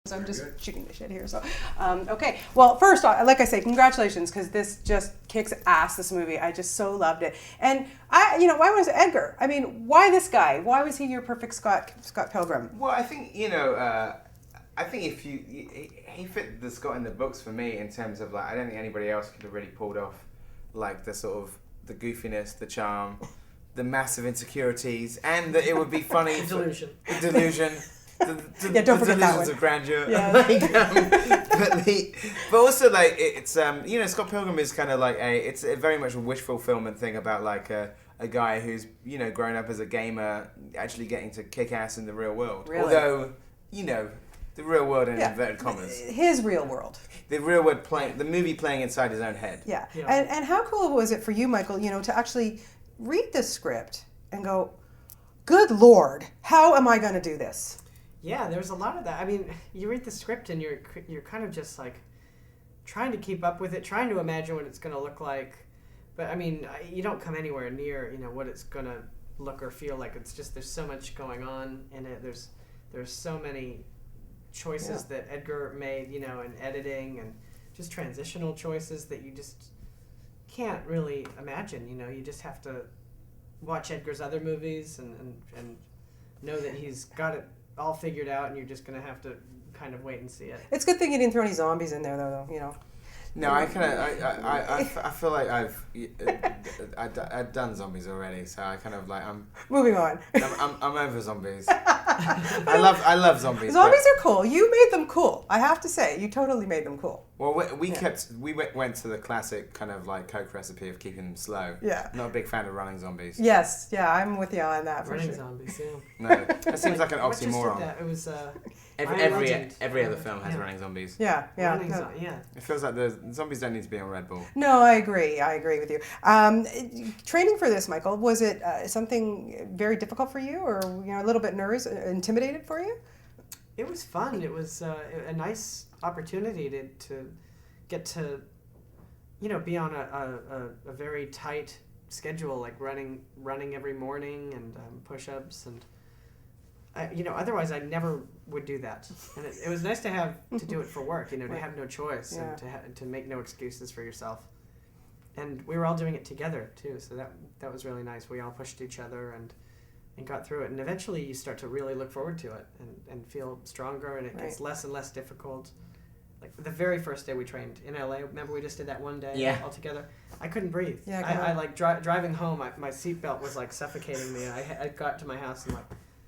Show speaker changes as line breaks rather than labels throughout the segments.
So I'm just shooting the shit here. So, okay. Well, first, like I say, congratulations, because this just kicks ass, this movie. I just so loved it. And why was it Edgar? I mean, why this guy? Why was he your perfect Scott Pilgrim?
Well, I think, I think if he fit the Scott in the books for me in terms of, like, I don't think anybody else could have really pulled off, like, the sort of, the goofiness, the charm, the massive insecurities, and that it would be funny.
The delusion.
The delusion.
Don't forget that one.
Of grandeur.
Yeah.
But also, like, it's Scott Pilgrim is kind of like it's a very much a wish fulfillment thing about, like, a guy who's grown up as a gamer actually getting to kick ass in the real world.
Really?
Although the real world in inverted commas.
His real world.
The real world the movie playing inside his own head.
Yeah. And how cool was it for you, Michael? To actually read the script and go, good Lord, how am I going to do this?
Yeah, there's a lot of that. I mean, you read the script and you're kind of just like trying to keep up with it, trying to imagine what it's going to look like. But I mean, you don't come anywhere near, what it's going to look or feel like. It's just there's so much going on in it. There's so many choices that Edgar made, in editing and just transitional choices that you just can't really imagine. You just have to watch Edgar's other movies and know that he's got it all figured out, and you're just going to have to kind of wait and see it.
It's a good thing you didn't throw any zombies in there, though.
No, I feel like I've done zombies already, so I kind of like I'm
moving on.
I'm over zombies. I love zombies.
Zombies are cool. You made them cool. I have to say, you totally made them cool.
Well, we went to the classic kind of like Coke recipe of keeping them slow.
Yeah.
Not a big fan of running zombies.
Yes, yeah, I'm with you on that for
running
sure.
Zombies, yeah.
No, that seems like an oxymoron.
What just did that? It was
every other film has running zombies.
Yeah.
It feels like the zombies don't need to be on Red Bull.
No, I agree with you. Training for this, Michael, was it something very difficult for you, or a little bit nervous, intimidated for you?
It was fun. It was a nice opportunity to get to, be on a very tight schedule, like running every morning and push-ups and. Otherwise I never would do that, and it was nice to have to do it for work. To have no choice and to make no excuses for yourself. And we were all doing it together too, so that was really nice. We all pushed each other and got through it, and eventually you start to really look forward to it and feel stronger, and it gets less and less difficult. Like the very first day we trained in LA, remember we just did that one day all together? I couldn't breathe. I like driving home, my seatbelt was like suffocating me. I got to my house and like.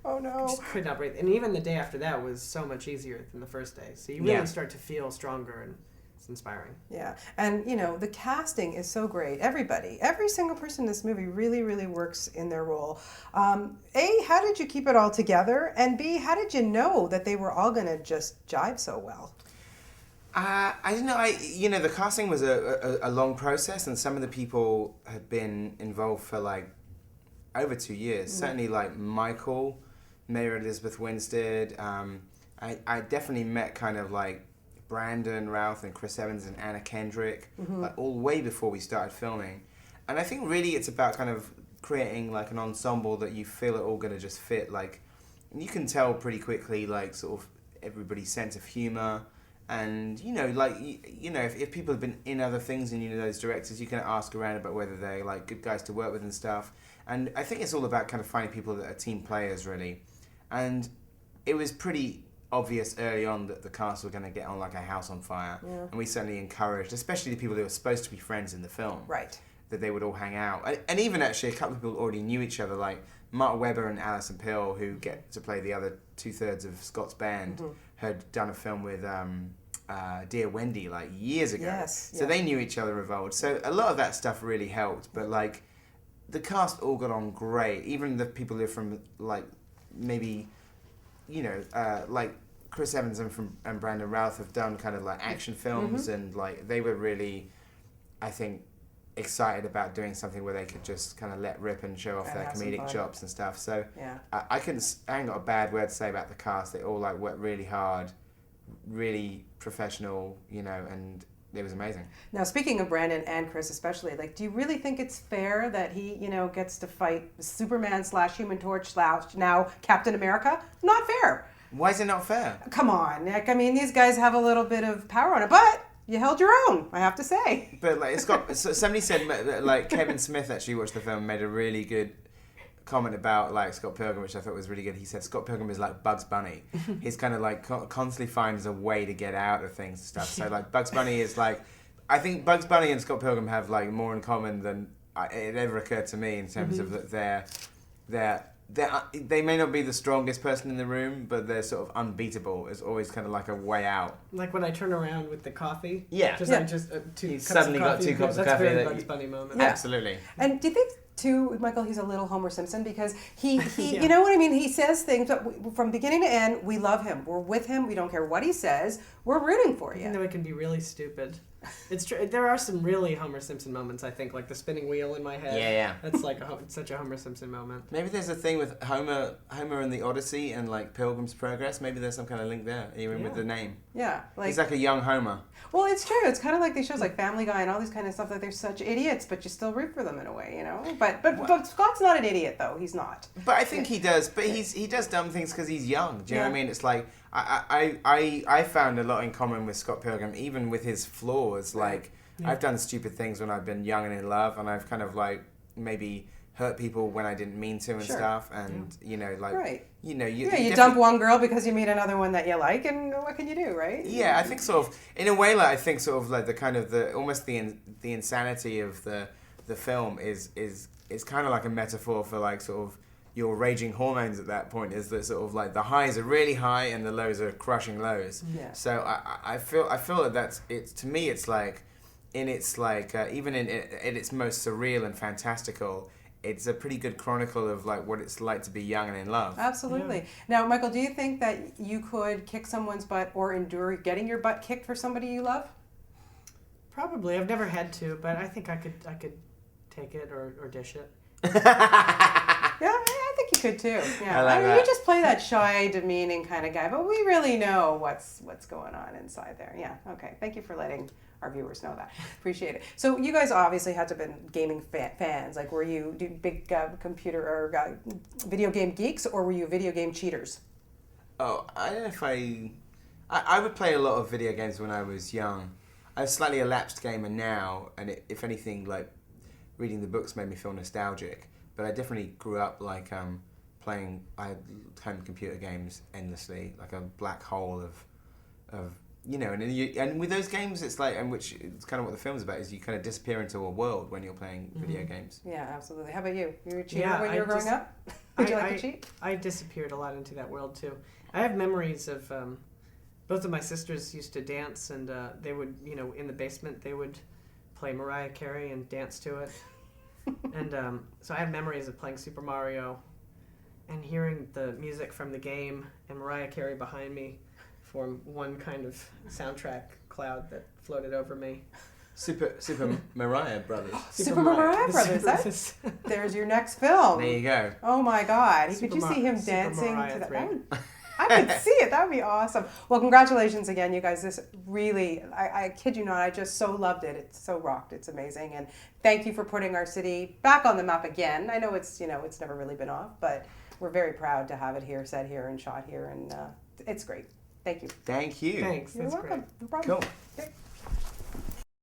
Oh no!
I just could not breathe, and even the day after that was so much easier than the first day. So you really start to feel stronger, and it's inspiring.
Yeah, and the casting is so great. Every single person in this movie really, really works in their role. A, how did you keep it all together? And B, how did you know that they were all going to just jive so well?
I don't know. The casting was a long process, and some of the people had been involved for like over 2 years. Certainly, like Michael. Mary Elizabeth Winstead. I definitely met kind of like Brandon Routh and Chris Evans and Anna Kendrick, like all way before we started filming. And I think really it's about kind of creating like an ensemble that you feel are all going to just fit. Like, you can tell pretty quickly like sort of everybody's sense of humor. And, if people have been in other things and those directors, you can ask around about whether they're like good guys to work with and stuff. And I think it's all about kind of finding people that are team players, really. And it was pretty obvious early on that the cast were going to get on like a house on fire. Yeah. And we certainly encouraged, especially the people who were supposed to be friends in the film, that they would all hang out. And even actually a couple of people already knew each other, like Mark Webber and Alison Pill, who get to play the other 2/3 of Scott's band, had done a film with Dear Wendy like years ago.
Yes,
so they knew each other involved. So a lot of that stuff really helped. But like the cast all got on great. Even the people who are from like maybe, like Chris Evans and Brandon Routh have done kind of like action films, and like they were really, I think, excited about doing something where they could just kind of let rip and show off their comedic chops and stuff. So I ain't got a bad word to say about the cast. They all like worked really hard, really professional, and it was amazing.
Now, speaking of Brandon and Chris especially, like, do you really think it's fair that he, gets to fight Superman / Human Torch / now Captain America? Not fair.
Why is it not fair?
Come on, Nick. I mean, these guys have a little bit of power on it, but you held your own, I have to say.
But like, somebody said that, like, Kevin Smith actually watched the film and made a really good comment about like Scott Pilgrim, which I thought was really good. He said Scott Pilgrim is like Bugs Bunny. He's kind of like constantly finds a way to get out of things and stuff. So like Bugs Bunny is like, I think Bugs Bunny and Scott Pilgrim have like more in common than it ever occurred to me in terms of that they may not be the strongest person in the room, but they're sort of unbeatable. It's always kind of like a way out.
Like when I turn around with the coffee.
Yeah.
Just
Yeah.
like just two
He's
cups
suddenly
of
got
coffee.
2 cups of
That's
coffee
a very
that
Bugs
you-
Bunny moment.
Yeah.
Absolutely.
And do you think, too, Michael, he's a little Homer Simpson? Because he
Yeah.
you know what I mean? He says things, but from beginning to end, we love him. We're with him. We don't care what he says. We're rooting for
Even
you.
though it can be really stupid. It's true. There are some really Homer Simpson moments, I think, like the spinning wheel in my head.
Yeah.
That's like such a Homer Simpson moment.
Maybe there's a thing with Homer and the Odyssey and like Pilgrim's Progress. Maybe there's some kind of link there, even with
Yeah.
the name.
Yeah.
He's like a young Homer.
Well, it's true. It's kind of like these shows like Family Guy and all these kind of stuff that they're such idiots, but you still root for them in a way, you know? But Scott's not an idiot, though. He's not.
But I think he does. But he does dumb things because he's young. Do you know what I mean? It's like I found a lot in common with Scott Pilgrim, even with his flaws. Like I've done stupid things when I've been young and in love, and I've kind of like maybe hurt people when I didn't mean to and
Sure.
stuff. And you know, like
Right.
you know, you
Yeah, you
definitely-
dump one girl because you meet another one that you like, and what can you do, right?
Yeah, I think sort of in a way, like I think sort of like the kind of the almost the insanity of the film is kind of like a metaphor for like sort of your raging hormones at that point. Is that sort of like the highs are really high and the lows are crushing lows.
Yeah.
So I feel that it's to me it's like in its like even in its most surreal and fantastical. It's a pretty good chronicle of like what it's like to be young and in love.
Absolutely. Now, Michael, do you think that you could kick someone's butt or endure getting your butt kicked for somebody you love?
Probably. I've never had to, but I think I could take it or dish it.
Yeah, I think you could too. Yeah,
I like
mean,
that.
you just play that shy, demeaning kind of guy, but we really know what's going on inside there. Yeah. Okay. Thank you for letting our viewers know that. Appreciate it. So you guys obviously had to have been gaming fans. Like, were you big computer or video game geeks, or were you video game cheaters?
Oh, I don't know if I would play a lot of video games when I was young. I'm slightly a lapsed gamer now, and if anything, like reading the books made me feel nostalgic. But I definitely grew up like playing. I had home computer games endlessly, like a black hole of you know. And with those games, it's like, and which it's kind of what the film's about, is you kind of disappear into a world when you're playing video games.
Yeah, absolutely. How about you? You were a cheater
Yeah,
when you were growing up? Did you like to cheat?
I disappeared a lot into that world too. I have memories of both of my sisters used to dance, and they would, you know, in the basement they would play Mariah Carey and dance to it. And so I have memories of playing Super Mario and hearing the music from the game and Mariah Carey behind me form one kind of soundtrack cloud that floated over me.
Super Mariah Brothers.
Super Mariah
The
Brothers.
Super-
There's your next film.
There you go.
Oh my God! Could you
Super
see him
Super
dancing
Mariah
to that?
3.
I could see it. That would be awesome. Well, congratulations again, you guys. This really, I kid you not, I just so loved it. It's so rocked. It's amazing. And thank you for putting our city back on the map again. I know it's never really been off, but we're very proud to have it here, set here, and shot here, and it's great. Thank you.
Thank you.
Thanks.
You're
That's
welcome.
great.
No problem.
Cool.
Okay.